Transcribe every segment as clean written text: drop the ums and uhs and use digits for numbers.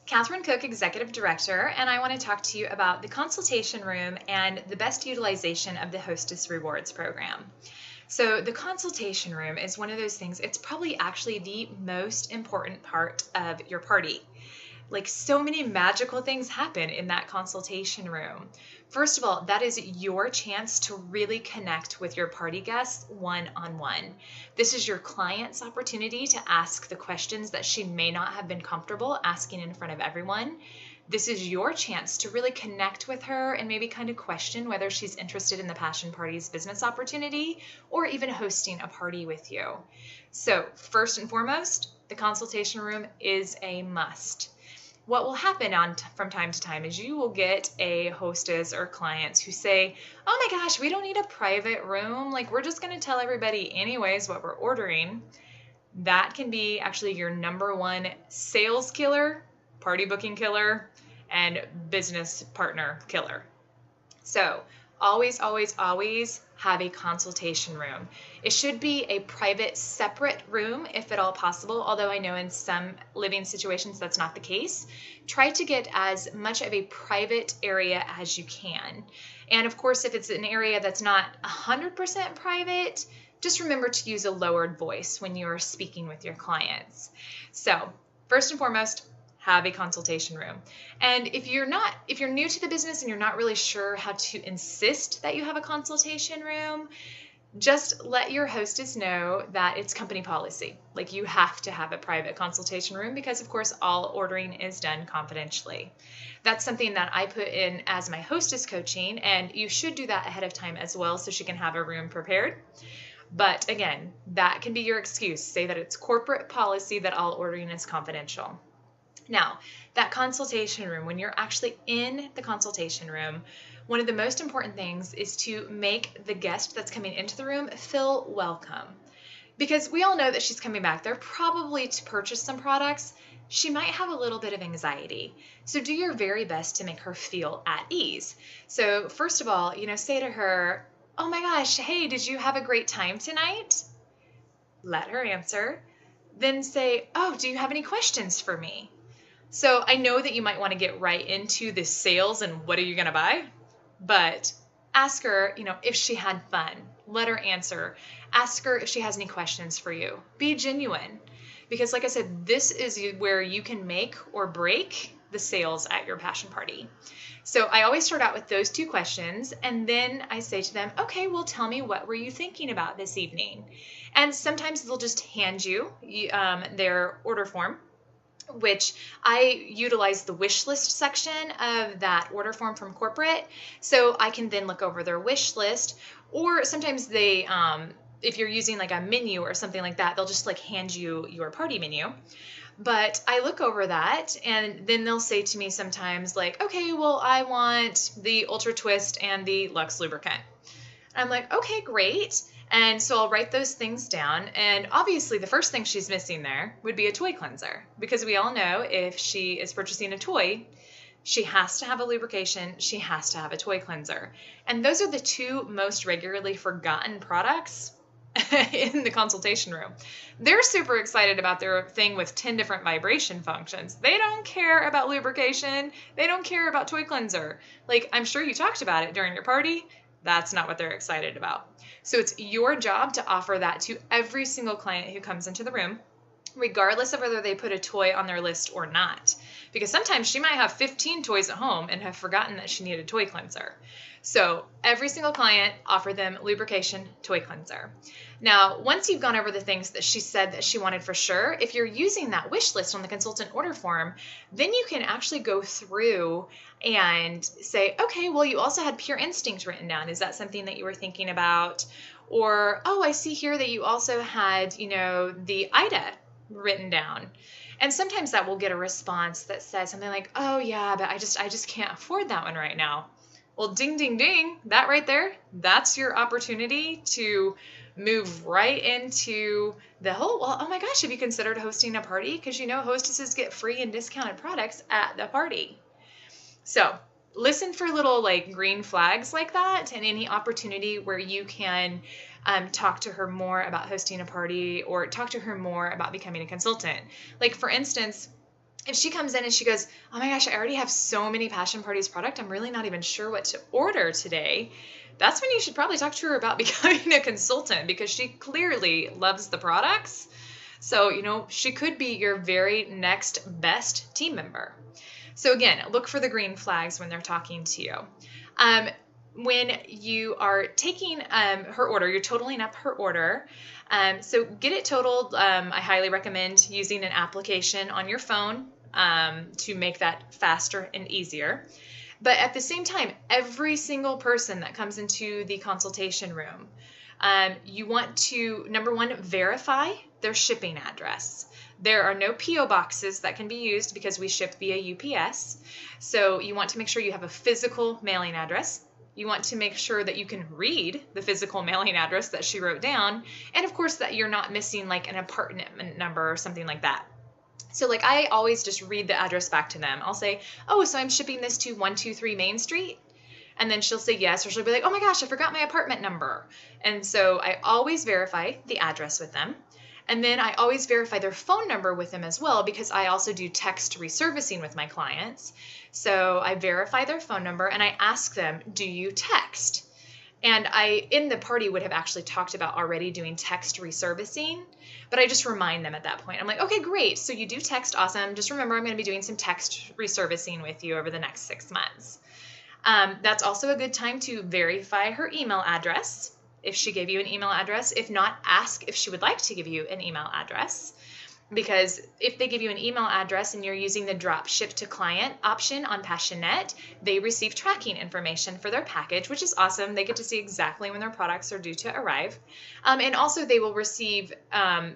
Catherine Cook, Executive Director, and I want to talk to you about the consultation room and the best utilization of the Hostess Rewards program. So the consultation room is one of those things, it's probably actually the most important part of your party. Like, so many magical things happen in that consultation room. First of all, that is your chance to really connect with your party guests one-on-one. This is your client's opportunity to ask the questions that she may not have been comfortable asking in front of everyone. This is your chance to really connect with her and maybe kind of question whether she's interested in the Passion Party's business opportunity or even hosting a party with you. So first and foremost, the consultation room is a must. What will happen from time to time is you will get a hostess or clients who say, oh my gosh, we don't need a private room. Like, we're just going to tell everybody anyways what we're ordering. That can be actually your number one sales killer, party booking killer, and business partner killer. So always, always, always have a consultation room. It should be a private, separate room if at all possible, although I know in some living situations that's not the case. Try to get as much of a private area as you can. And of course, if it's an area that's not 100% private, just remember to use a lowered voice when you're speaking with your clients. So first and foremost, have a consultation room. And if you're new to the business and you're not really sure how to insist that you have a consultation room, just let your hostess know that it's company policy. Like, you have to have a private consultation room because, of course, all ordering is done confidentially. That's something that I put in as my hostess coaching, and you should do that ahead of time as well so she can have a room prepared. But again, that can be your excuse. Say that it's corporate policy that all ordering is confidential. Now, that consultation room, when you're actually in the consultation room, one of the most important things is to make the guest that's coming into the room feel welcome. Because we all know that she's coming back there probably to purchase some products. She might have a little bit of anxiety. So do your very best to make her feel at ease. So first of all, say to her, oh my gosh, hey, did you have a great time tonight? Let her answer. Then say, oh, do you have any questions for me? So I know that you might want to get right into the sales and what are you going to buy? But ask her, if she had fun. Let her answer. Ask her if she has any questions for you. Be genuine. Because like I said, this is where you can make or break the sales at your passion party. So I always start out with those two questions, and then I say to them, okay, well, tell me, what were you thinking about this evening? And sometimes they'll just hand you their order form, which I utilize the wish list section of that order form from corporate. So I can then look over their wish list, or sometimes they, if you're using like a menu or something like that, they'll just like hand you your party menu. But I look over that, and then they'll say to me sometimes like, okay, well, I want the Ultra Twist and the Luxe Lubricant. I'm like, okay, great. And so I'll write those things down. And obviously the first thing she's missing there would be a toy cleanser, because we all know if she is purchasing a toy, she has to have a lubrication, she has to have a toy cleanser. And those are the two most regularly forgotten products in the consultation room. They're super excited about their thing with 10 different vibration functions. They don't care about lubrication. They don't care about toy cleanser. Like, I'm sure you talked about it during your party. That's not what they're excited about. So it's your job to offer that to every single client who comes into the room, regardless of whether they put a toy on their list or not. Because sometimes she might have 15 toys at home and have forgotten that she needed a toy cleanser. So every single client, offer them lubrication, toy cleanser. Now, once you've gone over the things that she said that she wanted for sure, if you're using that wish list on the consultant order form, then you can actually go through and say, okay, well, you also had Pure Instinct written down. Is that something that you were thinking about? Or, oh, I see here that you also had, the IDA written down. And sometimes that will get a response that says something like, oh yeah, but I just can't afford that one right now. Well, ding, ding, ding, that right there, that's your opportunity to move right into the whole, well, oh my gosh, have you considered hosting a party? Because hostesses get free and discounted products at the party. So listen for little like green flags like that, and any opportunity where you can talk to her more about hosting a party or talk to her more about becoming a consultant. Like, for instance, if she comes in and she goes, oh my gosh, I already have so many Passion Parties product, I'm really not even sure what to order today, that's when you should probably talk to her about becoming a consultant, because she clearly loves the products. So, she could be your very next best team member. So again, look for the green flags when they're talking to you. When you are taking her order, you're totaling up her order. So get it totaled. I highly recommend using an application on your phone to make that faster and easier. But at the same time, every single person that comes into the consultation room, you want to, number one, verify their shipping address. There are no P.O. boxes that can be used because we ship via UPS. So you want to make sure you have a physical mailing address. You want to make sure that you can read the physical mailing address that she wrote down. And of course that you're not missing like an apartment number or something like that. So like I always just read the address back to them. I'll say, oh, so I'm shipping this to 123 Main Street. And then she'll say yes, or she'll be like, oh my gosh, I forgot my apartment number. And so I always verify the address with them. And then I always verify their phone number with them as well, because I also do text reservicing with my clients. So I verify their phone number and I ask them, do you text? And I, in the party, would have actually talked about already doing text reservicing, but I just remind them at that point. I'm like, okay, great. So you do text. Awesome. Just remember, I'm going to be doing some text reservicing with you over the next 6 months. That's also a good time to verify her email address, if she gave you an email address. If not, ask if she would like to give you an email address. Because if they give you an email address and you're using the drop ship to client option on PassionNet, they receive tracking information for their package, which is awesome. They get to see exactly when their products are due to arrive. And also they will receive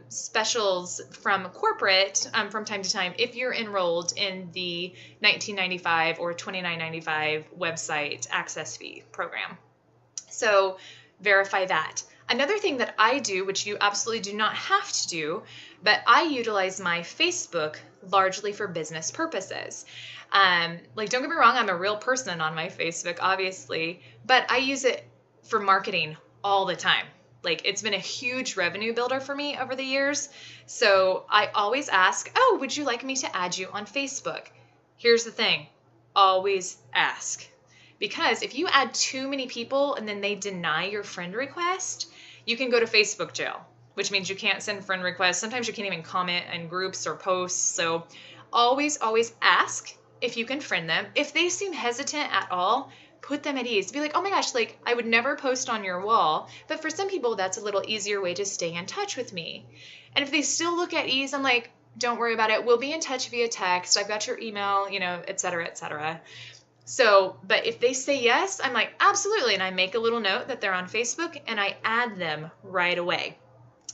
specials from corporate from time to time if you're enrolled in the $19.95 or $29.95 website access fee program. So verify that. Another thing that I do, which you absolutely do not have to do, but I utilize my Facebook largely for business purposes. Like, don't get me wrong, I'm a real person on my Facebook, obviously, but I use it for marketing all the time. Like, it's been a huge revenue builder for me over the years. So I always ask, oh, would you like me to add you on Facebook? Here's the thing, always ask. Because if you add too many people and then they deny your friend request, you can go to Facebook jail, which means you can't send friend requests. Sometimes you can't even comment in groups or posts. So always, always ask if you can friend them. If they seem hesitant at all, put them at ease. Be like, oh my gosh, like I would never post on your wall. But for some people, that's a little easier way to stay in touch with me. And if they still look at ease, I'm like, don't worry about it. We'll be in touch via text. I've got your email, et cetera, et cetera. So, but if they say yes, I'm like, absolutely. And I make a little note that they're on Facebook and I add them right away.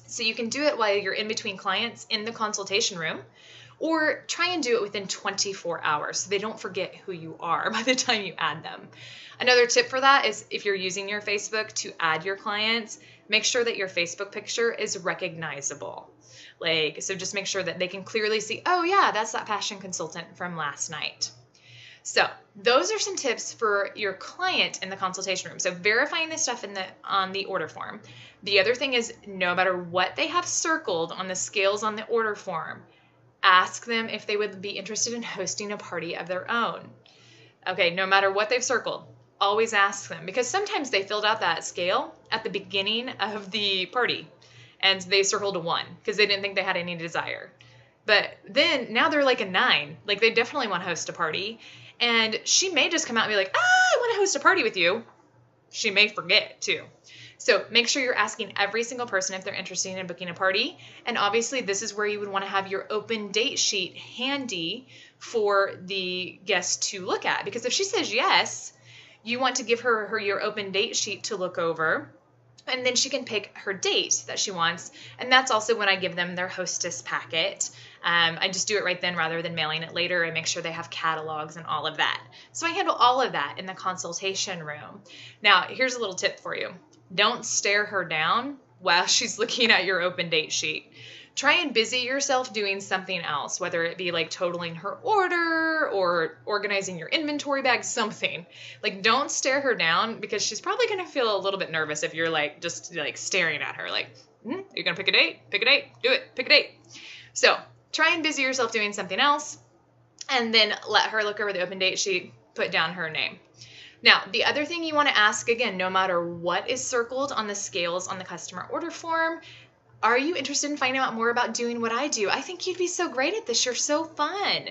So you can do it while you're in between clients in the consultation room, or try and do it within 24 hours so they don't forget who you are by the time you add them. Another tip for that is if you're using your Facebook to add your clients, make sure that your Facebook picture is recognizable. So just make sure that they can clearly see, oh yeah, that's that passion consultant from last night. So those are some tips for your client in the consultation room. So verifying this stuff on the order form. The other thing is, no matter what they have circled on the scales on the order form, ask them if they would be interested in hosting a party of their own. Okay, no matter what they've circled, always ask them, because sometimes they filled out that scale at the beginning of the party and they circled a 1 because they didn't think they had any desire. But then now they're like a 9, like they definitely want to host a party. And she may just come out and be like, I want to host a party with you. She may forget too. So make sure you're asking every single person if they're interested in booking a party. And obviously this is where you would want to have your open date sheet handy for the guest to look at. Because if she says yes, you want to give her your open date sheet to look over. And then she can pick her date that she wants. And that's also when I give them their hostess packet. I just do it right then rather than mailing it later, and make sure they have catalogs and all of that. So I handle all of that in the consultation room. Now, here's a little tip for you. Don't stare her down while she's looking at your open date sheet. Try and busy yourself doing something else, whether it be like totaling her order or organizing your inventory bag, something. Like, don't stare her down, because she's probably going to feel a little bit nervous if you're like just like staring at her like, you're going to pick a date, do it, pick a date. So try and busy yourself doing something else. and then let her look over the open date sheet, put down her name. Now, the other thing you want to ask, again, no matter what is circled on the scales on the customer order form, are you interested in finding out more about doing what I do? I think you'd be so great at this. You're so fun.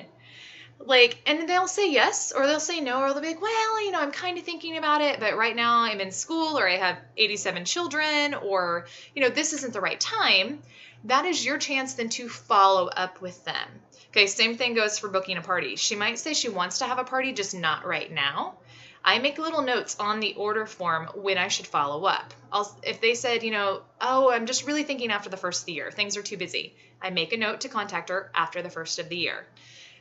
Like, and they'll say yes, or they'll say no, or they'll be like, well, you know, I'm kind of thinking about it, but right now I'm in school, or I have 87 children, or, you know, this isn't the right time. That is your chance then to follow up with them. Okay, same thing goes for booking a party. She might say she wants to have a party, just not right now. I make little notes on the order form when I should follow up. If they said, you know, oh, I'm just really thinking after the first of the year, things are too busy, I make a note to contact her after the first of the year.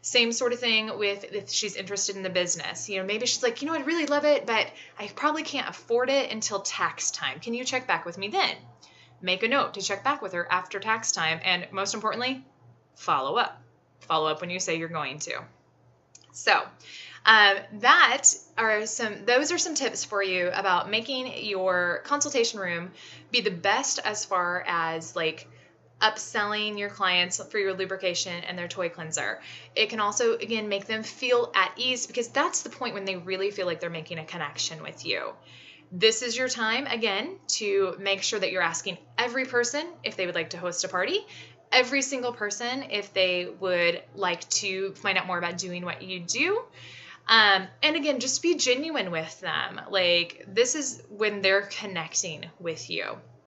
Same sort of thing with if she's interested in the business. You know, maybe she's like, you know, I'd really love it, but I probably can't afford it until tax time. Can you check back with me then? Make a note to check back with her after tax time. And most importantly, follow up. Follow up when you say you're going to. So those are some tips for you about making your consultation room be the best as far as like upselling your clients for your lubrication and their toy cleanser. It can also, again, make them feel at ease, because that's the point when they really feel like they're making a connection with you. This is your time, again, to make sure that you're asking every person if they would like to host a party, every single person if they would like to find out more about doing what you do. And again, just be genuine with them. Like, this is when they're connecting with you.